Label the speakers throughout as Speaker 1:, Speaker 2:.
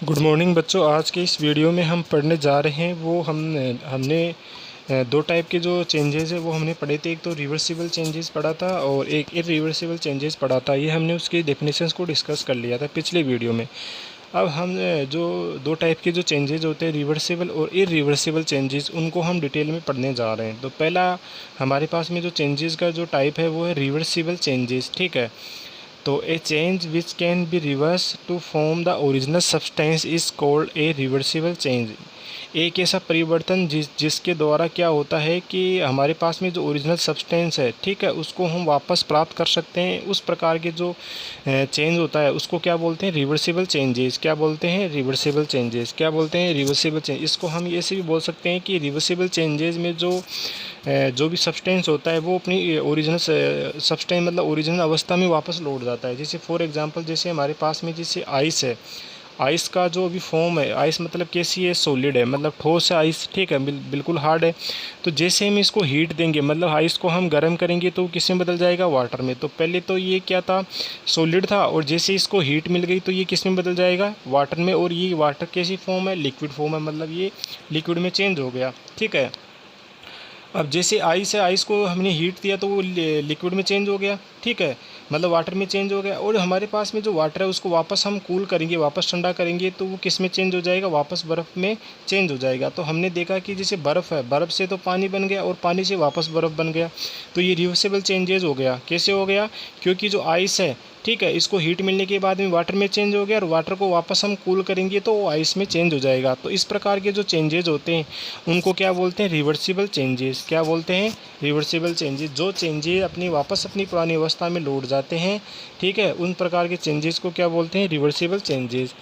Speaker 1: Good morning बच्चों। आज के इस वीडियो में हम पढ़ने जा रहे हैं वो हमने दो टाइप के जो चेंजेस है वो हमने पढ़े थे। एक तो रिवर्सिबल चेंजेस पढ़ा था और एक इरिवर्सिबल चेंजेस पढ़ा था। ये हमने उसकी डेफिनेशंस को डिस्कस कर लिया था पिछले वीडियो में। अब हम जो दो टाइप के जो चेंजेस होते हैं, रिवर्सिबल और इरिवर्सिबल चेंजेस, उनको हम डिटेल में पढ़ने जा रहे हैं। तो पहला हमारे पास में जो चेंजेस का जो टाइप है वो है रिवर्सिबल चेंजेस। ठीक है, तो a change which can be reverse to form the original substance is called a reversible change. एक ऐसा परिवर्तन जिसके द्वारा क्या होता है कि हमारे पास में जो ओरिजिनल सब्सटेंस है, ठीक है, उसको हम वापस प्राप्त कर सकते हैं। उस प्रकार के जो चेंज होता है उसको क्या बोलते हैं? Reversible changes. क्या बोलते हैं? Reversible changes. क्या बोलते हैं? Reversible change. इसको हम ऐसे भी बोल सकते हैं कि रिवर्सिबल चेंजेस में जो भी सब्सटेंस होता है वो अपनी ओरिजिनल सब्सटेंस मतलब ओरिजिनल अवस्था में वापस लौट जाता है। जैसे फॉर एग्जांपल, जैसे हमारे पास में जैसे आइस है। आइस का जो अभी फॉर्म है, आइस मतलब कैसी है? सॉलिड है, मतलब ठोस है आइस। ठीक है, बिल्कुल हार्ड है। तो जैसे हम इसको हीट देंगे, मतलब आइस को हम गर्म करेंगे तो किस में बदल जाएगा? वाटर में। तो पहले तो ये क्या था? सॉलिड था, और जैसे इसको हीट मिल गई तो ये किस में बदल जाएगा? वाटर में। और ये वाटर कैसी फॉर्म है? लिक्विड फॉर्म है, मतलब ये लिक्विड में चेंज हो गया। ठीक है, अब जैसे आइस है, आइस को हमने हीट दिया तो वो लिक्विड में चेंज हो गया। ठीक है, मतलब वाटर में चेंज हो गया। और हमारे पास में जो वाटर है उसको वापस हम कूल करेंगे, वापस ठंडा करेंगे तो वो किस में चेंज हो जाएगा? वापस बर्फ़ में चेंज हो जाएगा। तो हमने देखा कि जैसे बर्फ़ है, बर्फ़ से तो पानी बन गया और पानी से वापस बर्फ़ बन गया। तो ये रिवर्सिबल चेंजेज हो गया। कैसे हो गया? क्योंकि जो आइस है, ठीक है, इसको हीट मिलने के बाद में वाटर में चेंज हो गया, और वाटर को वापस हम कूल करेंगे तो वो आइस में चेंज हो जाएगा। तो इस प्रकार के जो चेंजेज होते हैं उनको क्या बोलते हैं? Reversible changes. क्या बोलते हैं? Reversible changes. जो चेंजेस वापस अपनी पुरानी अवस्था में लौट जाते हैं, ठीक है, उन प्रकार के चेंजेस को क्या बोलते हैं? Reversible changes.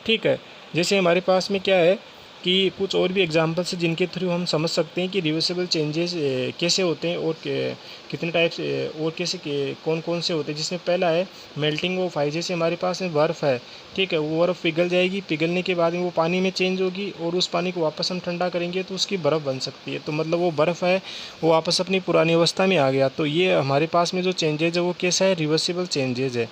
Speaker 1: ठीक है, जैसे हमारे पास में क्या है कि कुछ और भी एग्जांपल्स हैं जिनके थ्रू हम समझ सकते हैं कि रिवर्सिबल चेंजेस कैसे होते हैं और कितने टाइप्स और कैसे कौन कौन से होते हैं। जिसमें पहला है मेल्टिंग ऑफ आइस। जैसे हमारे पास में बर्फ़ है, ठीक है, वो बर्फ़ पिघल जाएगी, पिघलने के बाद में वो पानी में चेंज होगी, और उस पानी को वापस हम ठंडा करेंगे तो उसकी बर्फ़ बन सकती है। तो मतलब वो बर्फ़ है वो वापस अपनी पुरानी अवस्था में आ गया। तो ये हमारे पास में जो चेंजेज है वो कैसा है? रिवर्सिबल चेंजेज है।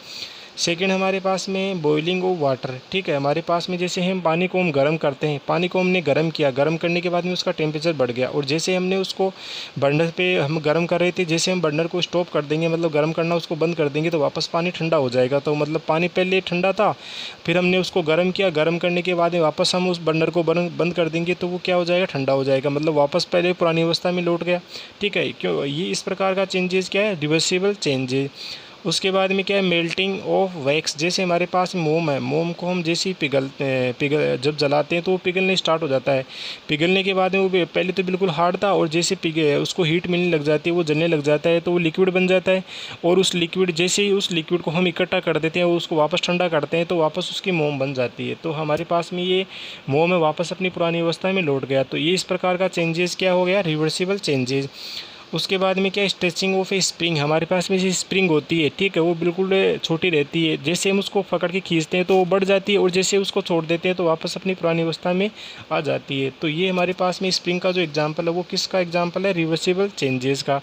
Speaker 1: सेकेंड हमारे पास में बॉइलिंग ऑफ वाटर। ठीक है, हमारे पास में जैसे हम पानी को हम गर्म करते हैं, पानी को हमने गर्म किया, गर्म करने के बाद में उसका टेम्परेचर बढ़ गया, और जैसे हमने उसको बर्नर पे हम गर्म कर रहे थे, जैसे हम बर्नर को स्टॉप कर देंगे, मतलब गर्म करना उसको बंद कर देंगे, तो वापस पानी ठंडा हो जाएगा। तो मतलब पानी पहले ठंडा था, फिर हमने उसको गर्म किया, गर्म करने के बाद में वापस हम उस बर्नर को बंद कर देंगे तो वो क्या हो जाएगा? ठंडा हो जाएगा, मतलब वापस पहले पुरानी अवस्था में लौट गया। ठीक है, क्यों? ये इस प्रकार का चेंजेस क्या है? Reversible changes. उसके बाद में क्या है? Melting of wax. जैसे हमारे पास मोम है, मोम को हम जैसे ही जब जलाते हैं तो वो पिघलने स्टार्ट हो जाता है। पिघलने के बाद में वो पहले तो बिल्कुल हार्ड था, और जैसे उसको हीट मिलने लग जाती है, वो जलने लग जाता है, तो वो लिक्विड बन जाता है। और उस लिक्विड जैसे ही उस लिक्विड को हम इकट्ठा कर देते हैं और उसको वापस ठंडा करते हैं तो वापस उसकी मोम बन जाती है। तो हमारे पास में ये मोम है वापस अपनी पुरानी अवस्था में लौट गया। तो ये इस प्रकार का चेंजेस क्या हो गया? Reversible changes. उसके बाद में क्या? Stretching of A spring. हमारे पास में जैसे स्प्रिंग होती है, ठीक है, वो बिल्कुल छोटी रहती है, जैसे हम उसको पकड़ के खींचते हैं तो वो बढ़ जाती है, और जैसे उसको छोड़ देते हैं तो वापस अपनी पुरानी अवस्था में आ जाती है। तो ये हमारे पास में स्प्रिंग का जो एग्जांपल है वो किसका एग्जांपल है? रिवर्सिबल चेंजेस का।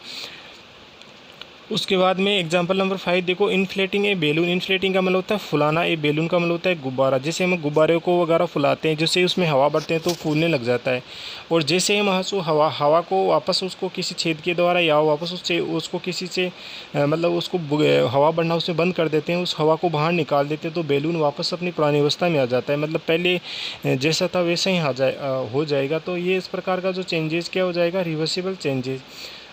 Speaker 1: उसके बाद में एग्जांपल नंबर 5 देखो, इन्फ्लेटिंग ए बेलून। इन्फ्लेटिंग का मतलब होता है फुलाना, ए बेलून का मतलब होता है गुब्बारा। जैसे हम गुब्बारे को वगैरह फुलाते हैं, जैसे उसमें हवा बढ़ते हैं तो फूलने लग जाता है, और जैसे हम हवा को वापस उसको किसी छेद के द्वारा या वापस उसको किसी से मतलब उसको हवा बढ़ना उसमें बंद कर देते हैं, उस हवा को बाहर निकाल देते हैं, तो बेलून वापस अपनी पुरानी अवस्था में आ जाता है, मतलब पहले जैसा था वैसा ही हो जाएगा। तो ये इस प्रकार का जो चेंजेस क्या हो जाएगा? Reversible changes.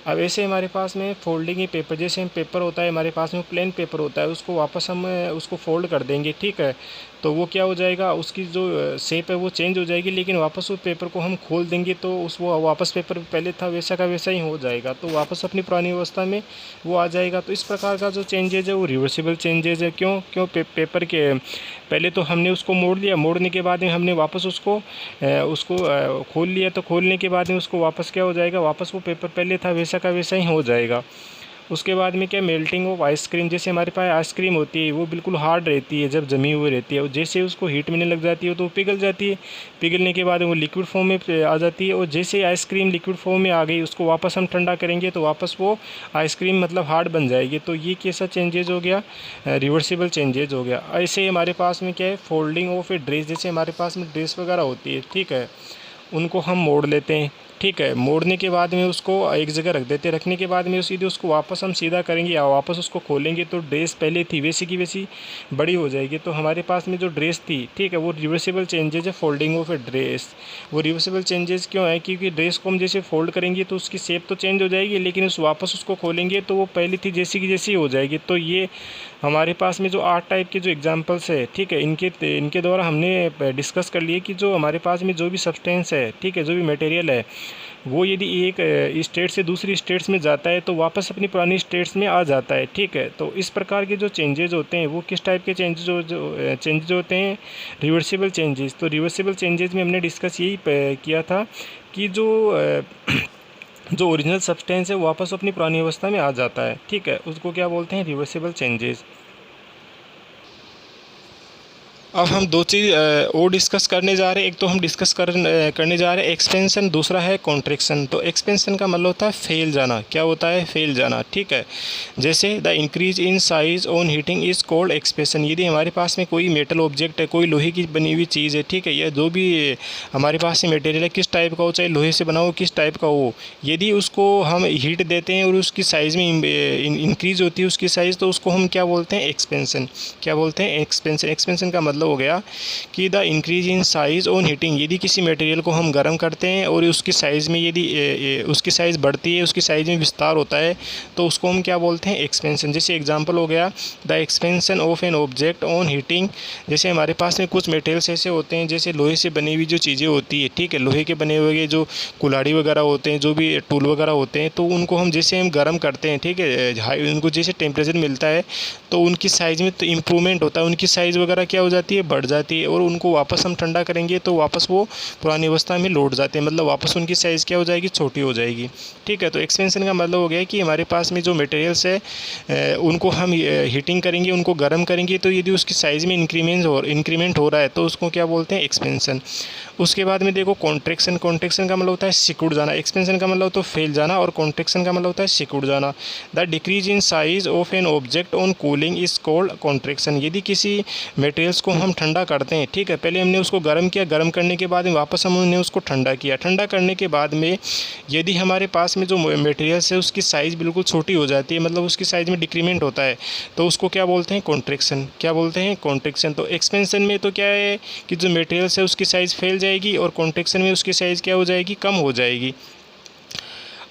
Speaker 1: अब ऐसे हमारे पास में फोल्डिंग ही पेपर, जैसे हम पेपर होता है हमारे पास में प्लेन पेपर होता है, उसको वापस हम उसको फोल्ड कर देंगे, ठीक है, तो वो क्या हो जाएगा? उसकी जो शेप है वो चेंज हो जाएगी, लेकिन वापस उस पेपर को हम खोल देंगे तो वो वापस पेपर पहले था वैसा का वैसा ही हो जाएगा, तो वापस अपनी पुरानी अवस्था में वो आ जाएगा। तो इस प्रकार का जो चेंजेज है वो रिवर्सिबल चेंजेज है। क्यों? पेपर के पहले तो हमने उसको मोड़ लिया, मोड़ने के बाद में हमने वापस उसको खोल लिया, तो खोलने के बाद में उसको वापस क्या हो जाएगा? वापस वो पेपर पहले था वैसा का वैसा ही हो जाएगा। उसके बाद में क्या मेल्टिंग ऑफ आइसक्रीम, जैसे हमारे पास आइसक्रीम होती है वो बिल्कुल हार्ड रहती है जब जमी हुई रहती है, और जैसे उसको हीट मिलने लग जाती है तो वो पिघल जाती है, पिघलने के बाद वो लिक्विड फॉर्म में आ जाती है, और जैसे आइसक्रीम लिक्विड फॉर्म में आ गई उसको वापस हम ठंडा करेंगे तो वापस वो आइसक्रीम मतलब हार्ड बन जाएगी। तो ये कैसा चेंजेज हो गया, रिवर्सिबल चेंजेज हो गया। ऐसे हमारे पास में क्या है, फोल्डिंग ऑफ ए ड्रेस, जैसे हमारे पास में ड्रेस वगैरह होती है, ठीक है, उनको हम मोड़ लेते हैं, ठीक है, मोड़ने के बाद में उसको एक जगह रख देते हैं, रखने के बाद में सीधे उसको वापस हम सीधा करेंगे या वापस उसको खोलेंगे तो ड्रेस पहले थी वैसी की वैसी बड़ी हो जाएगी। तो हमारे पास में जो ड्रेस थी, ठीक है, वो रिवर्सिबल चेंजेज है फोल्डिंग ऑफ ए ड्रेस। वो रिवर्सिबल चेंजेस क्यों है, क्योंकि ड्रेस को हम जैसे फोल्ड करेंगे तो उसकी शेप तो चेंज हो जाएगी, लेकिन वापस उसको खोलेंगे तो वो पहली थी जैसी की जैसी हो जाएगी। तो ये हमारे पास में जो 8 टाइप के जो एग्जांपल्स है, ठीक है, इनके द्वारा हमने डिस्कस कर लिए कि जो हमारे पास में जो भी सब्सटेंस है, ठीक है, जो भी मटेरियल है, वो यदि एक स्टेट से दूसरी स्टेट्स में जाता है तो वापस अपनी पुरानी स्टेट्स में आ जाता है, ठीक है। तो इस प्रकार के जो चेंजेस होते हैं वो किस टाइप के चेंजेस होते हैं, रिवर्सिबल चेंजेस। तो रिवर्सिबल चेंजेस में हमने डिस्कस यही किया था कि जो ओरिजिनल सब्सटेंस है वो वापस अपनी पुरानी अवस्था में आ जाता है, ठीक है, उसको क्या बोलते हैं, रिवर्सिबल चेंजेस। अब हम दो चीज़ और डिस्कस करने जा रहे हैं। एक तो हम डिस्कस करने जा रहे हैं एक्सपेंशन, दूसरा है कॉन्ट्रैक्शन। तो एक्सपेंशन का मतलब होता है फैल जाना। क्या होता है, फैल जाना, ठीक है। जैसे the increase in size on heating is called expansion. यदि हमारे पास में कोई मेटल ऑब्जेक्ट है, कोई लोहे की बनी हुई चीज़ है, ठीक है, या जो भी हमारे पास में मटेरियल है, किस टाइप का हो, चाहे लोहे से बना हो किस टाइप का हो, यदि उसको हम हीट देते हैं और उसकी साइज़ में इंक्रीज होती है उसकी साइज़, तो उसको हम क्या बोलते हैं, एक्सपेंशन। क्या बोलते हैं, एक्सपेंशन। एक्सपेंशन का मतलब हो गया कि the increase in size on heating. यदि किसी मटेरियल को हम गर्म करते हैं और उसकी साइज़ में यदि उसकी साइज़ बढ़ती है, उसकी साइज़ में विस्तार होता है, तो उसको हम क्या बोलते हैं, एक्सपेंशन। जैसे एग्जांपल हो गया the expansion of an object on heating. जैसे हमारे पास में कुछ मटेरियल्स ऐसे होते हैं, जैसे लोहे से बनी हुई जो चीज़ें होती है, ठीक है, लोहे के बने हुए जो कुल्हाड़ी वगैरह होते हैं, जो भी टूल वगैरह होते हैं, तो उनको हम जैसे हम गर्म करते हैं, ठीक है, उनको जैसे टेम्परेचर मिलता है तो उनकी साइज़ में तो इम्प्रूवमेंट होता है, उनकी साइज़ वगैरह क्या हो जाती है, बढ़ जाती है, और उनको वापस हम ठंडा करेंगे तो वापस वो पुरानी अवस्था में लौट जाते हैं, मतलब वापस उनकी साइज़ क्या हो जाएगी, छोटी हो जाएगी, ठीक है। तो एक्सपेंशन का मतलब हो गया कि हमारे पास में जो मटेरियल्स है उनको हम हीटिंग करेंगे, उनको गर्म करेंगे, तो यदि उसकी साइज़ में इंक्रीमेंट हो रहा है तो उसको क्या बोलते हैं, एक्सपेंशन। उसके बाद में देखो कॉन्ट्रैक्शन। कॉन्ट्रैक्शन का मतलब होता है सिकुड़ जाना। एक्सपेंशन का मतलब तो फैल जाना, और कॉन्ट्रैक्शन का मतलब होता है सिकुड़ जाना। The decrease in size of an object on cooling is called contraction. यदि किसी मटेरियल्स को हम ठंडा करते हैं, ठीक है, पहले हमने उसको गर्म किया, गर्म करने के बाद में वापस हमने उसको ठंडा किया, ठंडा करने के बाद में यदि हमारे पास में जो मटेरियल्स है उसकी साइज़ बिल्कुल छोटी हो जाती है, मतलब उसकी साइज़ में डिक्रीमेंट होता है, तो उसको क्या बोलते हैं, कॉन्ट्रैक्शन। क्या बोलते हैं, कॉन्ट्रैक्शन। तो एक्सपेंशन में तो क्या है कि जो मटेरियल्स है उसकी साइज़ फैल जाएगी, और कॉन्ट्रैक्शन में उसकी साइज़ क्या हो जाएगी, कम हो जाएगी।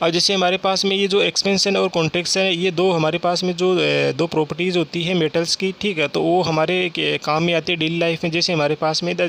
Speaker 1: और जैसे हमारे पास में ये जो एक्सपेंशन और कॉन्ट्रैक्शन है, ये दो हमारे पास में जो दो प्रॉपर्टीज़ होती है मेटल्स की, ठीक है, तो वो हमारे काम में आती है डेली लाइफ में। जैसे हमारे पास में the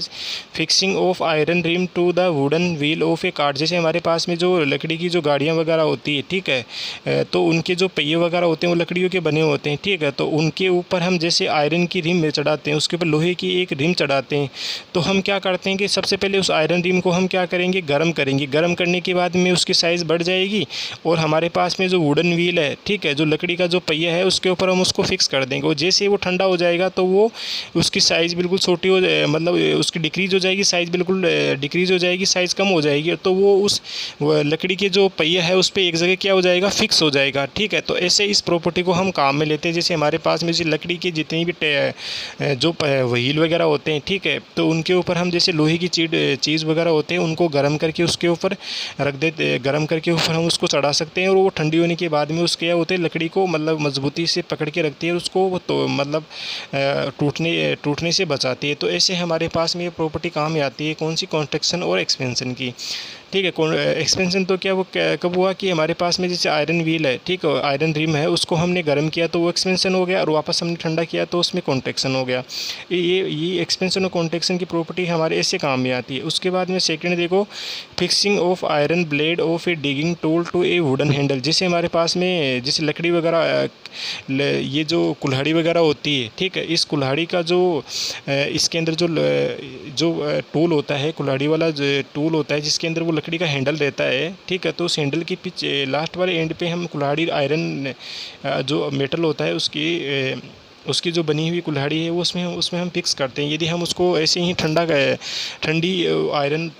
Speaker 1: fixing of iron rim to the wooden wheel of a car. जैसे हमारे पास में जो लकड़ी की जो गाड़ियाँ वगैरह होती है, ठीक है, तो उनके जो पहिए वगैरह होते हैं वो लकड़ियों के बने होते हैं, ठीक है, तो उनके ऊपर हम जैसे आयरन की रिम चढ़ाते हैं, उसके ऊपर लोहे की एक रिम चढ़ाते हैं, तो हम क्या करते हैं कि सबसे पहले उस आयरन रिम को हम क्या करेंगे, गर्म करेंगे। गर्म करने के बाद में उसकी साइज़ बढ़ जाएगी, और हमारे पास में जो वुडन व्हील है, ठीक है, जो लकड़ी का जो पहिया है, उसके ऊपर हम उसको फिक्स कर देंगे, और जैसे ही वो ठंडा हो जाएगा तो वो उसकी साइज़ बिल्कुल छोटी हो मतलब उसकी डिक्रीज़ हो जाएगी, साइज़ बिल्कुल डिक्रीज़ हो जाएगी, साइज़ कम हो जाएगी, तो वो उस लकड़ी के जो पहिया है उस पर एक जगह क्या हो जाएगा, फिक्स हो जाएगा, ठीक है। तो ऐसे इस प्रॉपर्टी को हम काम में लेते हैं। जैसे हमारे पास में जैसे लकड़ी की जितनी भी जो व्हील वगैरह होते हैं, ठीक है, तो उनके ऊपर हम जैसे लोहे की चीज़ वगैरह होते हैं उनको गर्म करके उसके ऊपर रख देते, गर्म करके ऊपर हम उसको चढ़ा सकते हैं, और वो ठंडी होने के बाद में उसके क्या होते हैं, लकड़ी को मतलब मजबूती से पकड़ के रखती है, उसको तो मतलब टूटने से बचाती है। तो ऐसे हमारे पास में ये प्रॉपर्टी काम में आती है, कौन सी, कॉन्ट्रैक्शन और एक्सपेंशन की, ठीक है। एक्सपेंशन तो क्या वो कब हुआ कि हमारे पास में जैसे आयरन व्हील है, ठीक है, आयरन रिम है, उसको हमने गर्म किया तो वो एक्सपेंशन हो गया, और वापस हमने ठंडा किया तो उसमें कॉन्ट्रैक्शन हो गया। ये एक्सपेंशन और कॉन्ट्रैक्शन की प्रॉपर्टी हमारे ऐसे काम में आती है। उसके बाद में सेकंड देखो, fixing of iron blade of a digging tool to a wooden handle. जैसे हमारे पास में जैसे लकड़ी वगैरह, ये जो कुल्हाड़ी वगैरह होती है, ठीक है, इस कुल्हाड़ी का जो इसके अंदर जो टूल होता है, कुल्हाड़ी वाला जो टूल होता है जिसके अंदर वो लकड़ी का हैंडल रहता है, ठीक है, तो उस हैंडल के पीछे लास्ट वाले एंड पे हम कुल्हाड़ी आयरन जो मेटल होता है उसकी जो बनी हुई कुल्हाड़ी है वो उसमें हम फिक्स करते हैं। यदि हम उसको ऐसे ही ठंडी आयरन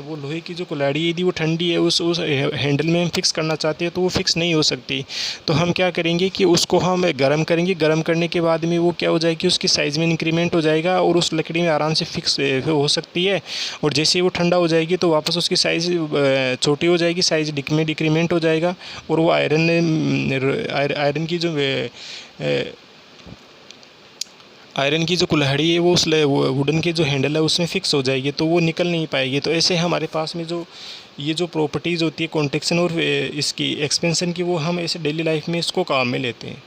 Speaker 1: वो लोहे की जो कुल्हाड़ी है यदि वो ठंडी है उस हैंडल में हम फिक्स करना चाहते हैं तो वो फिक्स नहीं हो सकती। तो हम क्या करेंगे कि उसको हम गर्म करेंगे, गर्म करने के बाद में वो क्या हो जाएगी, उसकी साइज़ में इंक्रीमेंट हो जाएगा और उस लकड़ी में आराम से फिक्स हो सकती है। और जैसे ही वो ठंडा हो जाएगी तो वापस उसकी साइज़ छोटी हो जाएगी, साइज़ में डिक्रीमेंट हो जाएगा और वो आयरन की जो कुल्हाड़ी है वो उस वुडन के जो हैंडल है उसमें फिक्स हो जाएगी, तो वो निकल नहीं पाएगी। तो ऐसे हमारे पास में ये जो प्रॉपर्टीज़ होती है कॉन्ट्रैक्शन और इसकी एक्सपेंशन की, वो हम ऐसे डेली लाइफ में इसको काम में लेते हैं।